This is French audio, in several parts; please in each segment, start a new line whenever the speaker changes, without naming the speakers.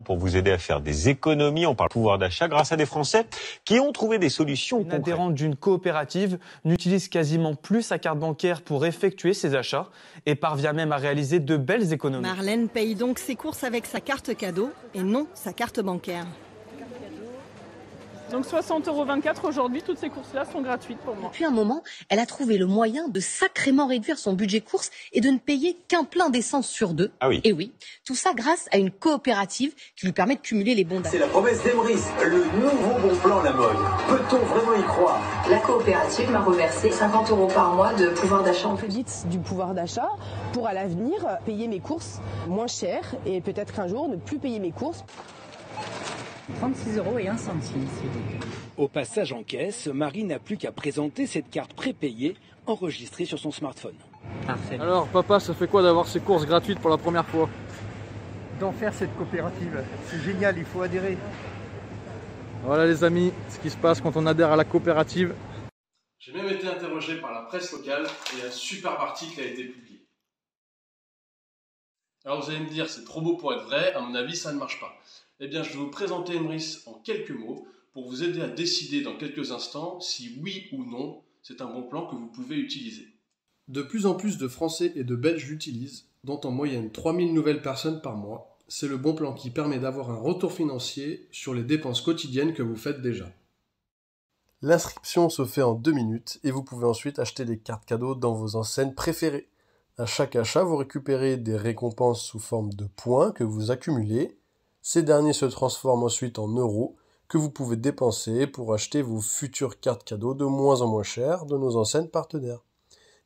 Pour vous aider à faire des économies, on parle pouvoir d'achat grâce à des Français qui ont trouvé des solutions
concrètes. Une adhérente d'une coopérative n'utilise quasiment plus sa carte bancaire pour effectuer ses achats et parvient même à réaliser de belles économies.
Marlène paye donc ses courses avec sa carte cadeau et non sa carte bancaire.
Donc 60,24 € aujourd'hui, toutes ces courses-là sont gratuites pour moi.
Depuis un moment, elle a trouvé le moyen de sacrément réduire son budget courses et de ne payer qu'un plein d'essence sur 2.
Ah oui.
Et oui, tout ça grâce à une coopérative qui lui permet de cumuler les bons d'achat.
C'est la promesse d'Emrys, le nouveau bon plan Lamoille. Peut-on vraiment y croire?
La coopérative m'a reversé 50 € par mois de pouvoir d'achat en plus.
Dites du pouvoir d'achat pour à l'avenir payer mes courses moins cher et peut-être un jour ne plus payer mes courses.
36,01 €.
Au passage en caisse, Marie n'a plus qu'à présenter cette carte prépayée enregistrée sur son smartphone.
Parfait.
Alors papa, ça fait quoi d'avoir ces courses gratuites pour la première fois?
D'en faire cette coopérative, c'est génial, il faut adhérer.
Voilà les amis, ce qui se passe quand on adhère à la coopérative.
J'ai même été interrogé par la presse locale et un superbe article a été publié. Alors vous allez me dire, c'est trop beau pour être vrai, à mon avis ça ne marche pas. Eh bien je vais vous présenter Emrys en quelques mots pour vous aider à décider dans quelques instants si oui ou non c'est un bon plan que vous pouvez utiliser.
De plus en plus de Français et de Belges l'utilisent, dont en moyenne 3000 nouvelles personnes par mois. C'est le bon plan qui permet d'avoir un retour financier sur les dépenses quotidiennes que vous faites déjà. L'inscription se fait en 2 minutes et vous pouvez ensuite acheter des cartes cadeaux dans vos enseignes préférées. À chaque achat, vous récupérez des récompenses sous forme de points que vous accumulez. Ces derniers se transforment ensuite en euros que vous pouvez dépenser pour acheter vos futures cartes cadeaux de moins en moins chères de nos enseignes partenaires.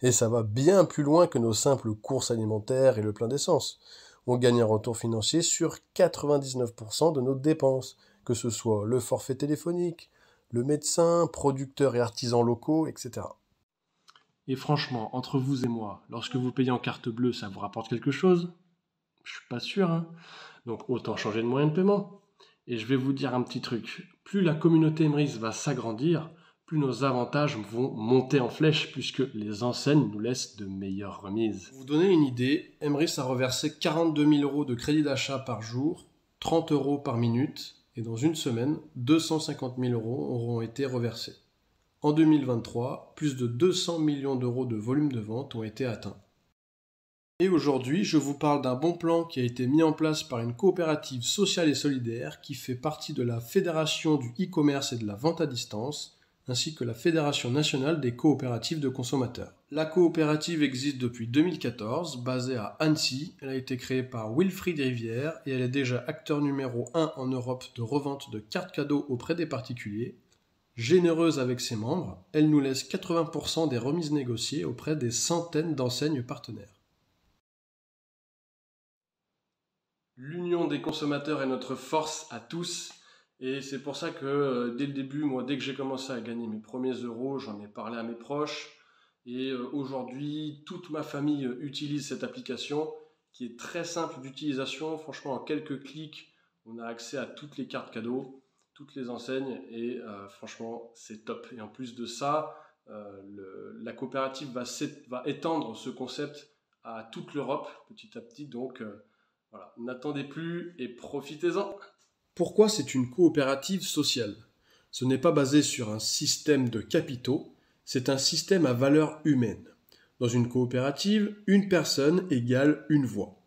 Et ça va bien plus loin que nos simples courses alimentaires et le plein d'essence. On gagne un retour financier sur 99% de nos dépenses, que ce soit le forfait téléphonique, le médecin, producteurs et artisans locaux, etc.
Et franchement, entre vous et moi, lorsque vous payez en carte bleue, ça vous rapporte quelque chose? Je suis pas sûr, hein. Donc autant changer de moyen de paiement. Et je vais vous dire un petit truc. Plus la communauté Emrys va s'agrandir, plus nos avantages vont monter en flèche, puisque les enseignes nous laissent de meilleures remises.
Pour vous donner une idée, Emrys a reversé 42 000 € de crédit d'achat par jour, 30 € par minute, et dans une semaine, 250 000 € auront été reversés. En 2023, plus de 200 millions d'euros de volume de vente ont été atteints. Et aujourd'hui, je vous parle d'un bon plan qui a été mis en place par une coopérative sociale et solidaire qui fait partie de la Fédération du e-commerce et de la vente à distance, ainsi que la Fédération nationale des coopératives de consommateurs. La coopérative existe depuis 2014, basée à Annecy. Elle a été créée par Wilfried Rivière et elle est déjà acteur numéro 1 en Europe de revente de cartes cadeaux auprès des particuliers. Généreuse avec ses membres, elle nous laisse 80% des remises négociées auprès des centaines d'enseignes partenaires.
L'union des consommateurs est notre force à tous et c'est pour ça que dès le début, moi dès que j'ai commencé à gagner mes premiers euros, j'en ai parlé à mes proches et aujourd'hui toute ma famille utilise cette application qui est très simple d'utilisation. Franchement, en quelques clics, on a accès à toutes les cartes cadeaux, toutes les enseignes et franchement c'est top. Et en plus de ça, la coopérative va étendre ce concept à toute l'Europe petit à petit, donc voilà, n'attendez plus et profitez-en.
Pourquoi c'est une coopérative sociale? Ce n'est pas basé sur un système de capitaux, c'est un système à valeur humaine. Dans une coopérative, une personne égale une voix.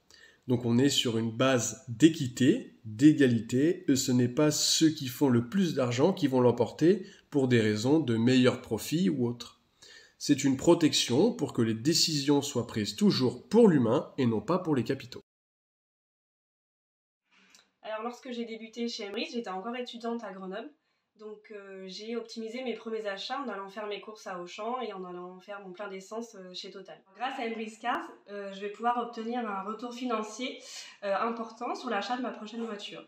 Donc on est sur une base d'équité, d'égalité, et ce n'est pas ceux qui font le plus d'argent qui vont l'emporter pour des raisons de meilleur profit ou autre. C'est une protection pour que les décisions soient prises toujours pour l'humain et non pas pour les capitaux.
Alors lorsque j'ai débuté chez Emrys, j'étais encore étudiante à Grenoble, donc j'ai optimisé mes premiers achats en allant faire mes courses à Auchan et en allant faire mon plein d'essence chez Total. Grâce à Emrys Cars, je vais pouvoir obtenir un retour financier important sur l'achat de ma prochaine voiture.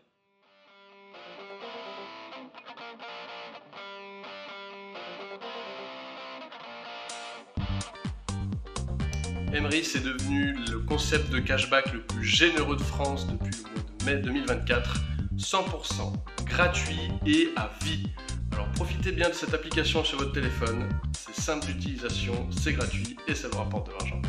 Emrys est devenu le concept de cashback le plus généreux de France depuis le mois de mai 2024, 100% gratuit et à vie. Alors profitez bien de cette application sur votre téléphone, c'est simple d'utilisation, c'est gratuit et ça vous rapporte de l'argent.